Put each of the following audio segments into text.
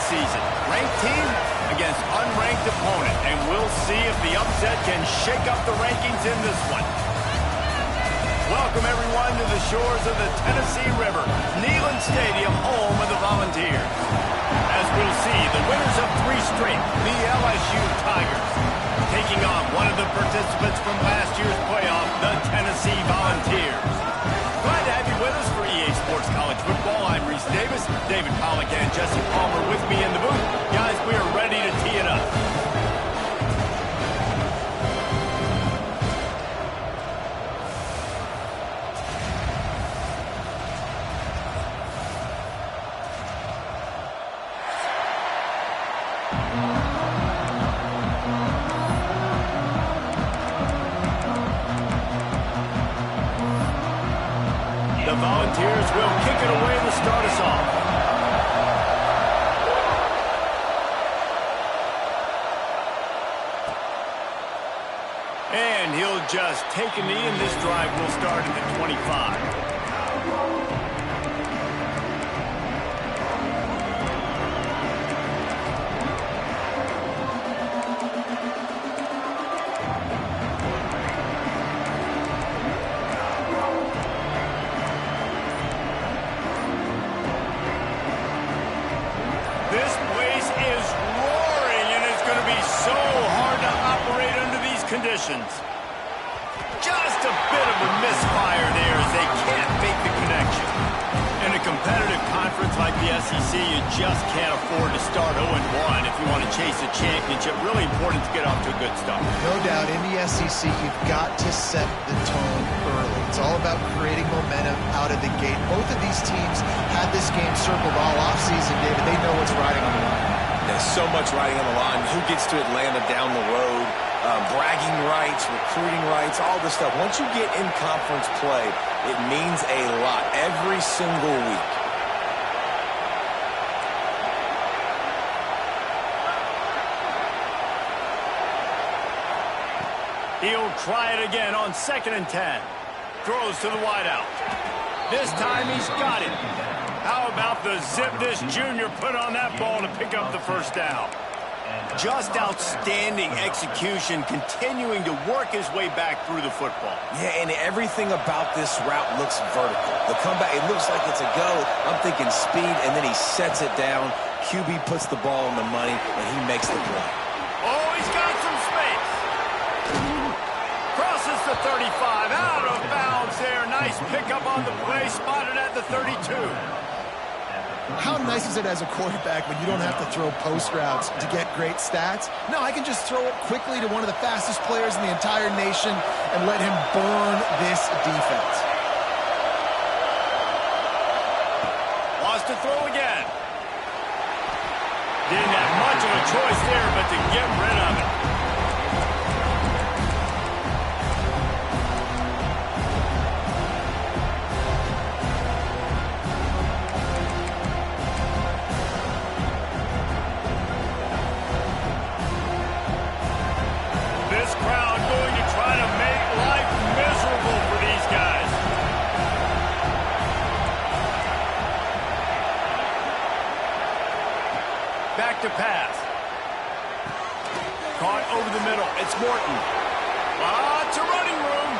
season. Ranked team against unranked opponent, and we'll see if the upset can shake up the rankings in this one. Welcome, everyone, to the shores of the Tennessee River, Neyland Stadium, home of the Volunteers. As we'll see, the winners of 3 straight, the LSU Tigers, taking on one of the participants from last year's playoff, the Tennessee Volunteers. Glad to have you with us for EA Sports College Football. I'm Reese Davis, David Pollack and Jesse Palmer with me in the booth. Guys, we are ready to tee it up. The Volunteers will kick it away to start us off. And he'll just take a knee, and this drive will start at the 25. This place is roaring, and it's going to be so hard to operate under these conditions. Just a bit of a misfire there as they can't make the connection. In a competitive conference like the SEC, you just can't afford to start 0-1 if you want to chase a championship. Really important to get off to a good start. No doubt, in the SEC, you've got to set the tone early. It's all about creating momentum out of the gate. Both of these teams had this game circled all offseason, David. They know what's riding on the line. There's so much riding on the line. Who gets to Atlanta down the road? Bragging rights, recruiting rights, all this stuff. Once you get in conference play, it means a lot every single week. He'll try it again on 2nd and 10. Throws to the wideout. This time he's got it. How about the zip this junior put on that ball to pick up the first down? Just outstanding execution, continuing to work his way back through the football. Yeah, and everything about this route looks vertical. The comeback, it looks like it's a go. I'm thinking speed, and then he sets it down. QB puts the ball on the money, and he makes the play. Oh, he's got some space. Crosses the 35, out of bounds there. Nice pickup on the play, spotted at the 32. How nice is it as a quarterback when you don't have to throw post routes to get great stats? No, I can just throw it quickly to one of the fastest players in the entire nation and let him burn this defense. Wants to throw again. Didn't have much of a choice there, but to get rid of it. This crowd going to try to make life miserable for these guys. Back to pass. Caught over the middle. It's Morton. Lots of running room.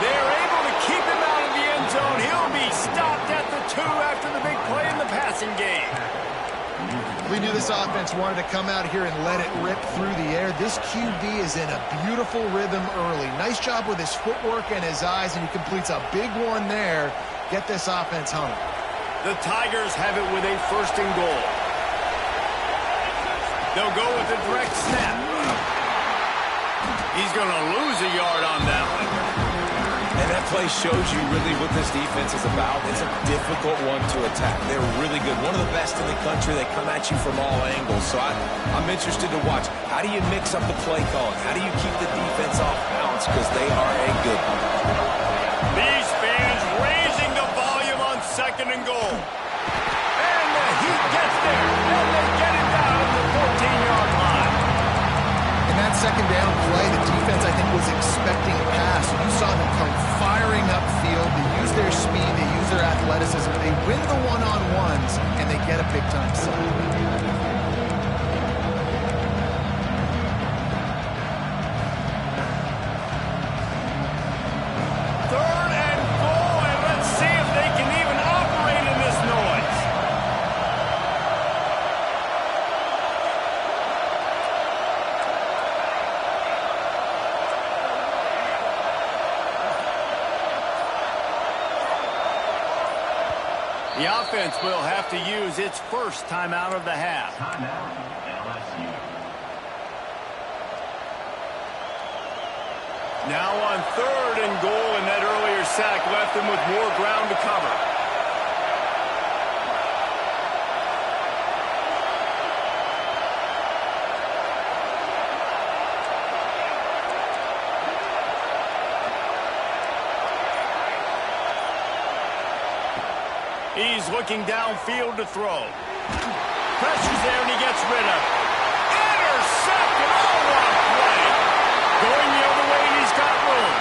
They're able to keep him out of the end zone. He'll be stopped at the 2 after the big play in the passing game. We knew this offense wanted to come out here and let it rip through the air. This QB is in a beautiful rhythm early. Nice job with his footwork and his eyes, and he completes a big one there. Get this offense home. The Tigers have it with a 1st and goal. They'll go with the direct snap. He's going to lose a yard on that one. And that play shows you really what this defense is about. It's a difficult one to attack. They're really good. One of the best in the country. They come at you from all angles. So I'm interested to watch. How do you mix up the play calling? How do you keep the defense off balance? Because they are a good one. These fans raising the volume on 2nd and goal. And the Heat gets there. And they get it down at the 14-yard line. In that 2nd down play, the defense, I think, was expecting a pass. You saw them come firing upfield. They use their speed. They use their athleticism. They win the one-on-ones, and they get a big-time sack. The offense will have to use its first timeout of the half. Now on 3rd and goal, and that earlier sack left them with more ground to cover. He's looking downfield to throw. Pressure's there, and he gets rid of it. Intercepted! Oh, what a play! Going the other way, and he's got room.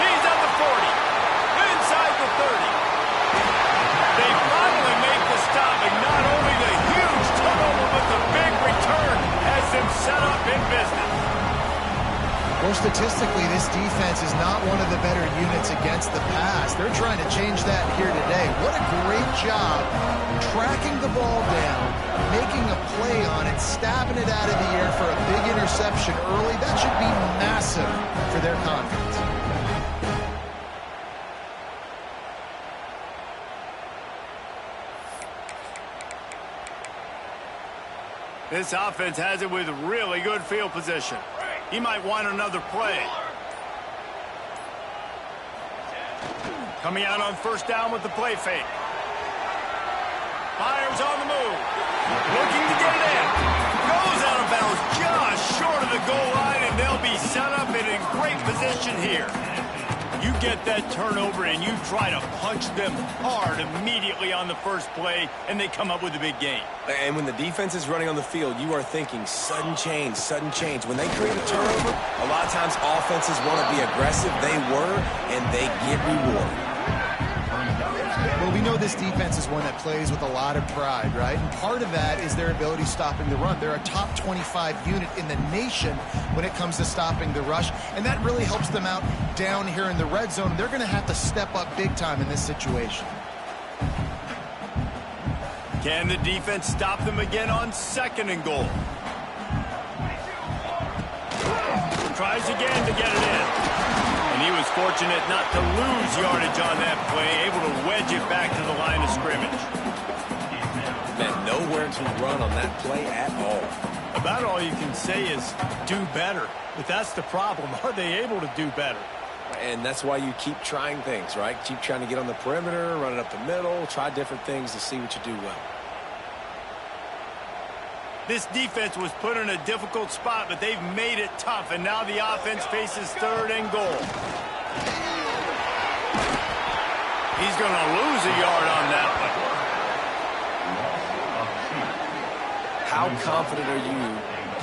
He's at the 40. Inside the 30. They finally make the stop, and not only the huge turnover, but the big return has them set up in business. Well, statistically, this defense is not one of the better units against the pass. They're trying to change that here today. What a great job tracking the ball down, making a play on it, stabbing it out of the air for a big interception early. That should be massive for their confidence. This offense has it with really good field position. He might want another play. Coming out on 1st down with the play fake. Fires on the move. Looking to get it in. Goes out of bounds just short of the goal line, and they'll be set up and in great position here. You get that turnover, and you try to punch them hard immediately on the first play, and they come up with a big gain. And when the defense is running on the field, you are thinking sudden change, sudden change. When they create a turnover, a lot of times offenses want to be aggressive. They were, and they get rewarded. Well, we know this defense is one that plays with a lot of pride, right? And part of that is their ability stopping the run. They're a top 25 unit in the nation when it comes to stopping the rush, and that really helps them out down here in the red zone. They're going to have to step up big time in this situation. Can the defense stop them again on 2nd and goal? Tries again to get it in. And he was fortunate not to lose yardage on that play, able to wedge it back to the line of scrimmage. Man, nowhere to run on that play at all. About all you can say is do better. But that's the problem. Are they able to do better? And that's why you keep trying things, right? Keep trying to get on the perimeter, run it up the middle, try different things to see what you do well. This defense was put in a difficult spot, but they've made it tough, and now the offense faces 3rd and goal. He's going to lose a yard on that one. How confident are you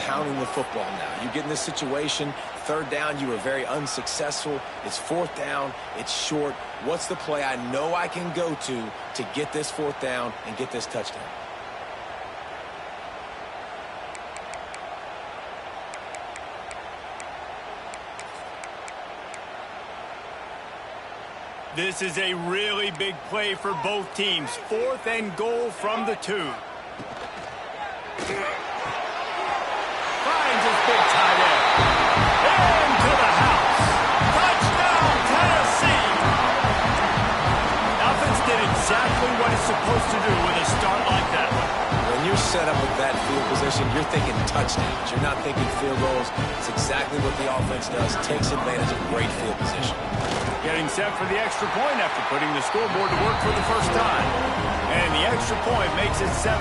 pounding the football now? You get in this situation, 3rd down, you were very unsuccessful. It's 4th down, it's short. What's the play I know I can go to get this 4th down and get this touchdown? This is a really big play for both teams. 4th and goal from the 2. Finds his big tight end. Into the house. Touchdown, Tennessee. Offense did exactly what it's supposed to do with a start like that one. When you're set up with that field position, you're thinking touchdowns. You're not thinking field goals. It's exactly what the offense does. Takes advantage of great field position. Getting set for the extra point after putting the scoreboard to work for the first time. And the extra point makes it 7-0.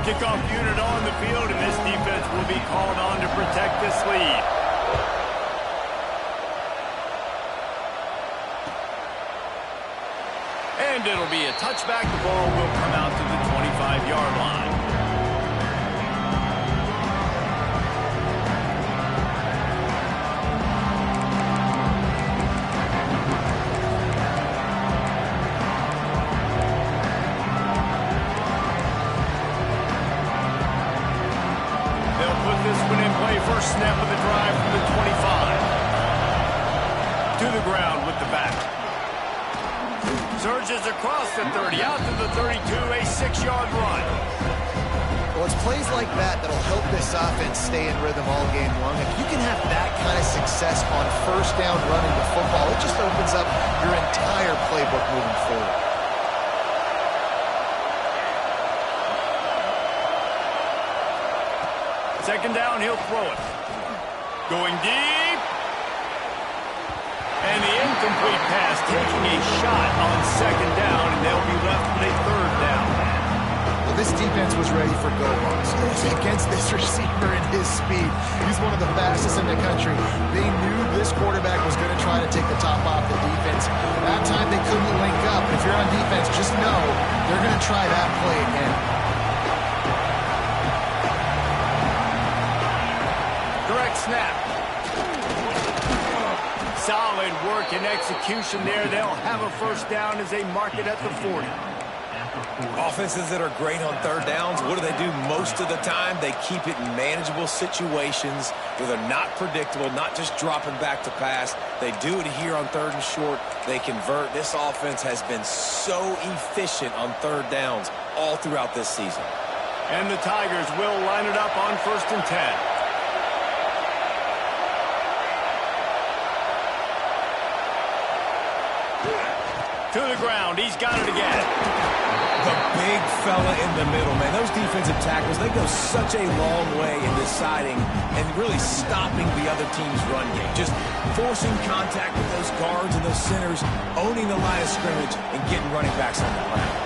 Kickoff unit on the field, and this defense will be called on to protect this lead. And it'll be a touchback. The ball will come out to the 25-yard line. First snap of the drive from the 25. To the ground with the back. Surges across the 30, out to the 32, a 6-yard run. Well, it's plays like that that'll help this offense stay in rhythm all game long. If you can have that kind of success on 1st down running the football, it just opens up your entire playbook moving forward. second down, he'll throw it. Going deep. And the incomplete pass taking a shot on second down, and they'll be left with a third down. Well, this defense was ready for go-runs. Against this receiver and his speed, he's one of the fastest in the country. They knew this quarterback was going to try to take the top off the defense. That time they couldn't link up. If you're on defense, just know they're going to try that play again. Direct snap. Solid work and execution there. They'll have a first down as they mark it at the 40. Offenses that are great on third downs, what do? Most of the time, they keep it in manageable situations where they're not predictable, not just dropping back to pass. They do it here on third and short. They convert. This offense has been so efficient on third downs all throughout this season. And the Tigers will line it up on 1st and 10. To the ground. He's got it again. The big fella in the middle, man. Those defensive tackles, they go such a long way in deciding and really stopping the other team's run game. Just forcing contact with those guards and those centers, owning the line of scrimmage, and getting running backs on the ground.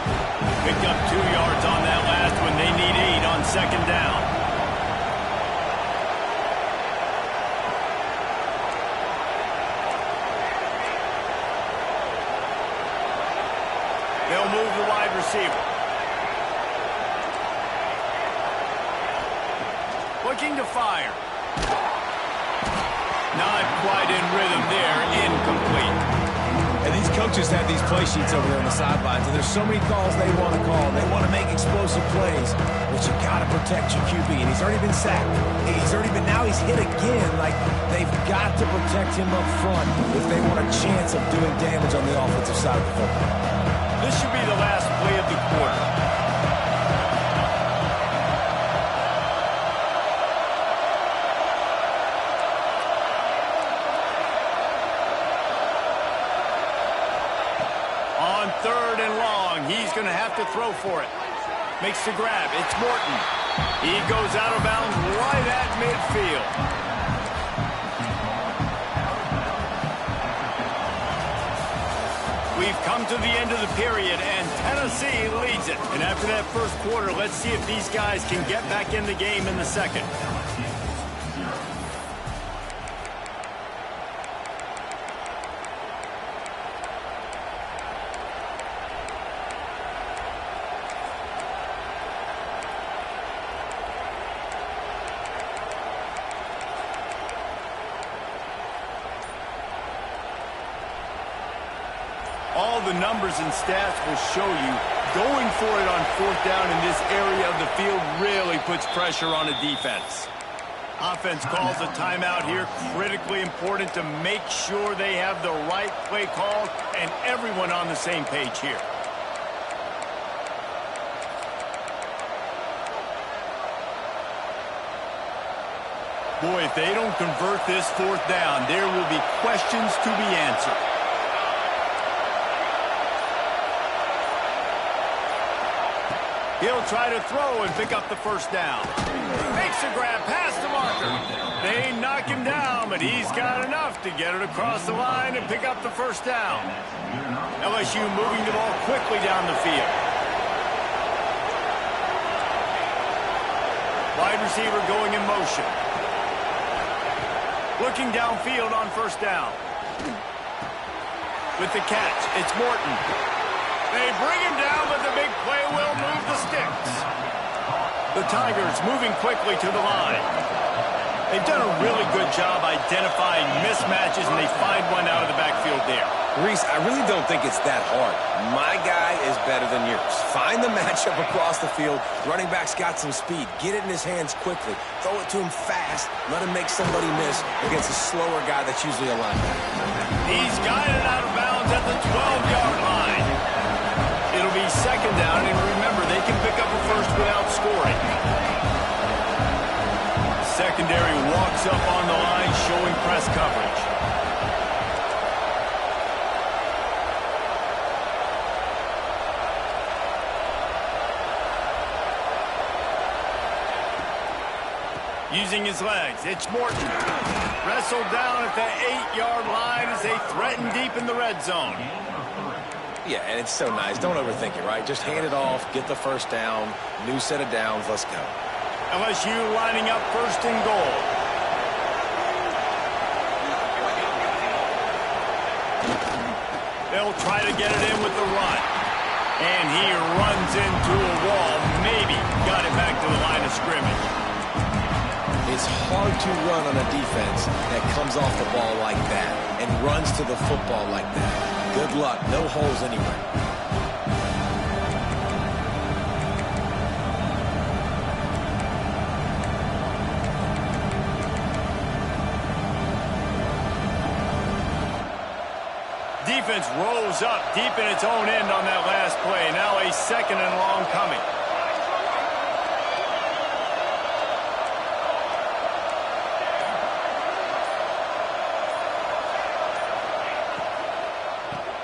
Picked up 2 yards on that last one. They need 8 on second down. They'll move the wide receiver. Looking to fire. Not quite in rhythm there. Incomplete. And these coaches have these play sheets over there on the sidelines, and there's so many calls they want to call. They want to make explosive plays, but you got to protect your QB, and he's already been sacked. Now he's hit again. Like, they've got to protect him up front if they want a chance of doing damage on the offensive side of the football. This should be the last play of the quarter. On 3rd and long, he's going to have to throw for it. Makes the grab. It's Morton. He goes out of bounds right at midfield. We've come to the end of the period, and Tennessee leads it. And after that first quarter, let's see if these guys can get back in the game in the second. All the numbers and stats will show you going for it on 4th down in this area of the field really puts pressure on a defense. Offense calls a timeout here. Critically important to make sure they have the right play called and everyone on the same page here. Boy, if they don't convert this 4th down, there will be questions to be answered. He'll try to throw and pick up the first down. Makes a grab past the marker. They knock him down, but he's got enough to get it across the line and pick up the first down. LSU moving the ball quickly down the field. Wide receiver going in motion. Looking downfield on 1st down. With the catch, it's Morton. They bring him down, but the big play will move the sticks. The Tigers moving quickly to the line. They've done a really good job identifying mismatches, and they find one out of the backfield there. Reese, I really don't think it's that hard. My guy is better than yours. Find the matchup across the field. Running back's got some speed. Get it in his hands quickly. Throw it to him fast. Let him make somebody miss against a slower guy that's usually a linebacker. He's guided out of bounds at the 12-yard line. It'll be second down, and remember, they can pick up a first without scoring. Secondary walks up on the line, showing press coverage. Using his legs, it's Morton. Wrestled down at the 8-yard line as they threaten deep in the red zone. Yeah, and it's so nice. Don't overthink it, right? Just hand it off, get the first down, new set of downs, let's go. LSU lining up first and goal. They'll try to get it in with the run. And he runs into a wall. Maybe got it back to the line of scrimmage. It's hard to run on a defense that comes off the ball like that and runs to the football like that. Good luck. No holes anywhere. Defense rolls up deep in its own end on that last play. Now a second and long coming.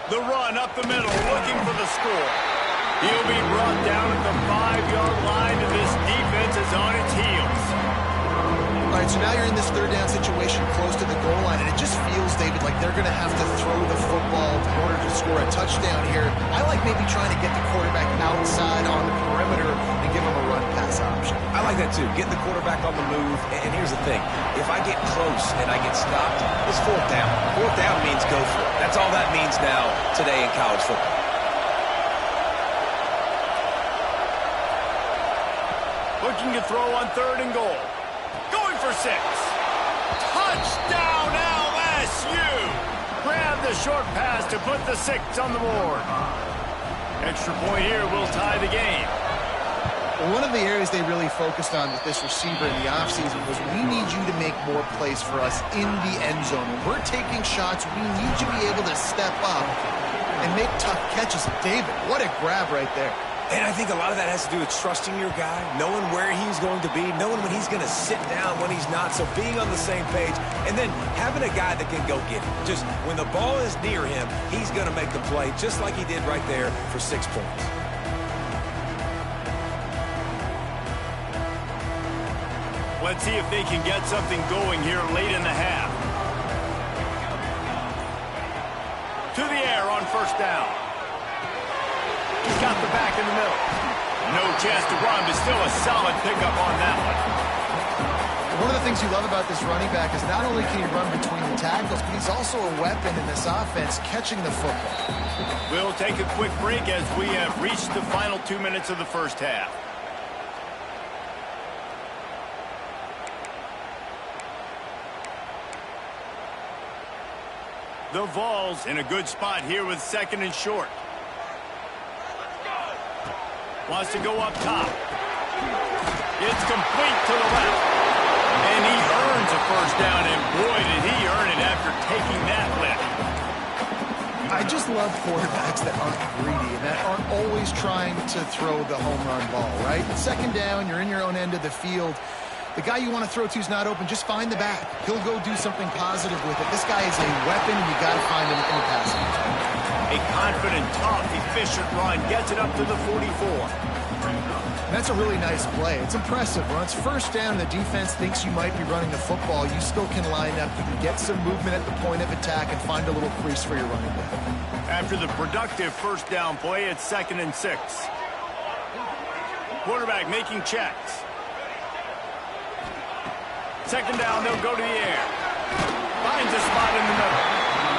The run up the middle, looking for the score. He'll be brought down at the 5-yard line, and this defense is on its heels. All right, so now you're in this third down situation close to the goal line, and it just feels, David, like they're going to have to throw the football in order to score a touchdown here. I like maybe trying to get the quarterback outside on the perimeter and give him a run-pass option. I like that too. Get the quarterback on the move. And here's the thing. If I get close and I get stopped, it's fourth down. Fourth down means go for it. That's all that means now today in college football. Looking to throw on third and goal. Going for 6. Touchdown LSU! Grab the short pass to put the 6 on the board. Extra point here will tie the game. Well, one of the areas they really focused on with this receiver in the offseason was we need you to make more plays for us in the end zone. When we're taking shots, we need you to be able to step up and make tough catches. David, what a grab right there. And I think a lot of that has to do with trusting your guy, knowing where he's going to be, knowing when he's going to sit down, when he's not, so being on the same page, and then having a guy that can go get it. Just when the ball is near him, he's going to make the play, just like he did right there for 6 points. Let's see if they can get something going here late in the half. To the air on first down. He's got the back in the middle. No chance to run, but still a solid pickup on that one. One of the things you love about this running back is not only can he run between the tackles, but he's also a weapon in this offense catching the football. We'll take a quick break as we have reached the final 2 minutes of the first half. The Vols in a good spot here with second and short. Wants to go up top. It's complete to the left. And he earns a first down, and boy, did he earn it after taking that lift. I just love quarterbacks that aren't greedy and that aren't always trying to throw the home run ball, right? Second down, you're in your own end of the field. The guy you want to throw to is not open. Just find the back. He'll go do something positive with it. This guy is a weapon, and you got to find him in the passing game. A confident, tough, efficient run gets it up to the 44. And that's a really nice play. It's impressive. When it's first down and the defense thinks you might be running the football, you still can line up. You can get some movement at the point of attack and find a little crease for your running back. After the productive first down play, it's second and 6. Quarterback making checks. Second down, they'll go to the air. Finds a spot in the middle.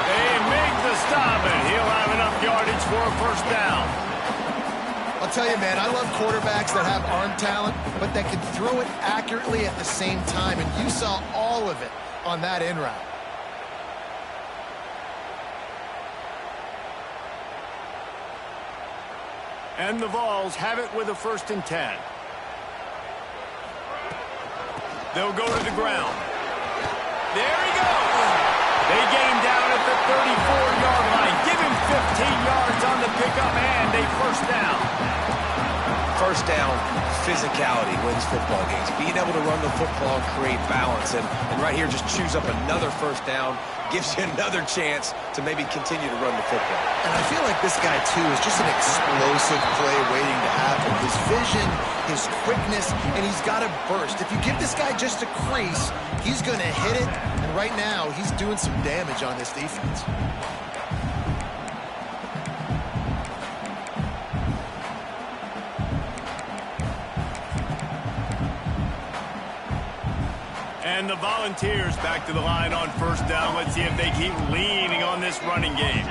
They make the stop, and he'll have enough yardage for a first down. I'll tell you, man, I love quarterbacks that have arm talent, but that can throw it accurately at the same time, and you saw all of it on that in route. And the Vols have it with a first and 10. They'll go to the ground. There he goes. They get him down at the 34-yard line. Give him 15 yards on the pickup and a first down. first down physicality wins football games. Being able to run the football and create balance. And right here, just choose up another first down, gives you another chance to maybe continue to run the football. And I feel like this guy, too, is just an explosive play waiting to happen. His vision, his quickness, and he's got a burst. If you give this guy just a crease, he's going to hit it. And right now, he's doing some damage on this defense. And the Volunteers back to the line on first down. Let's see if they keep leaning on this running game.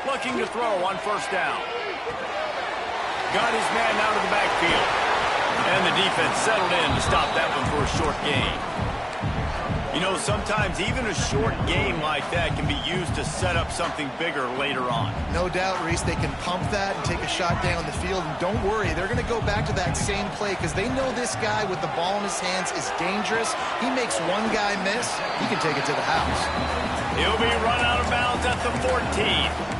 Looking to throw on first down. Got his man out of the backfield. And the defense settled in to stop that one for a short gain. You know, sometimes even a short game like that can be used to set up something bigger later on. No doubt, Reese, they can pump that and take a shot down the field. And don't worry, they're going to go back to that same play because they know this guy with the ball in his hands is dangerous. He makes one guy miss, he can take it to the house. He'll be run out of bounds at the 14.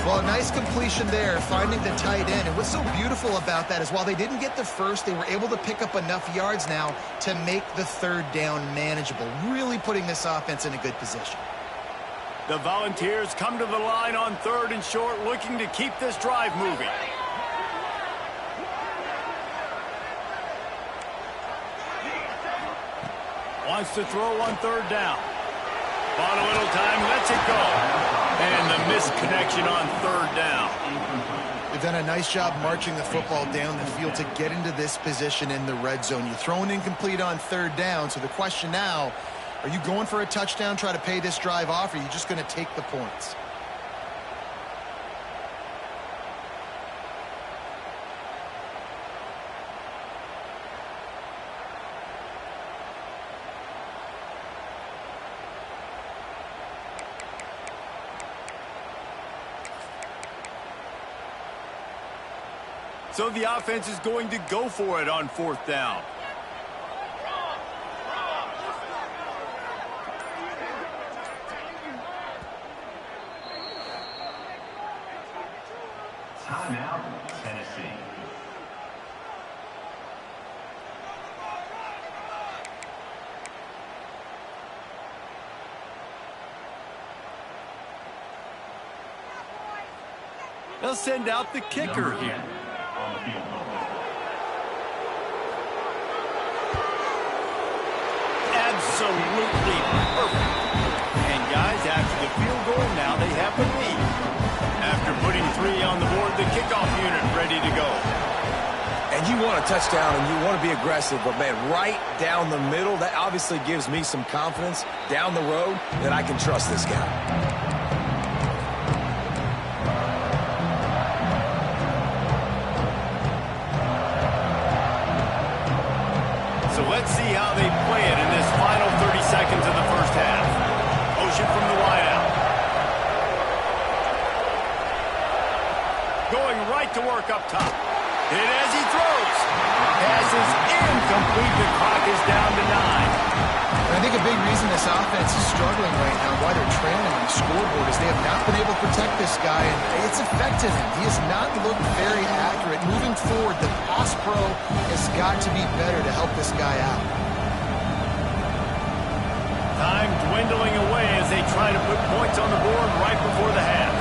Well, a nice completion there, finding the tight end. And what's so beautiful about that is while they didn't get the first, they were able to pick up enough yards now to make the third down manageable, really putting this offense in a good position. The Volunteers come to the line on third and short, looking to keep this drive moving. Wants to throw on third down. Bought a little time, lets it go. And the misconnection on third down. They've done a nice job marching the football down the field to get into this position in the red zone. You're throwing incomplete on third down, so the question now, are you going for a touchdown, try to pay this drive off, or are you just going to take the points? So the offense is going to go for it on fourth down. Timeout, Tennessee. They'll send out the kicker here. Absolutely perfect. And guys, after the field goal, now they have the lead. After putting 3 on the board, the kickoff unit ready to go. And you want a touchdown and you want to be aggressive, but man, right down the middle, that obviously gives me some confidence down the road that I can trust this guy. So let's see how they play it in this final 30 seconds of the first half. Motion from the wideout. Going right to work up top. Hit as he throws. Pass is incomplete. The clock is down to 9. I think a big reason this offense is struggling right now, why they're trailing on the scoreboard, is they have not been able to protect this guy, and it's affected him. He has not looked very accurate. Moving forward, the pass pro has got to be better to help this guy out. Time dwindling away as they try to put points on the board right before the half.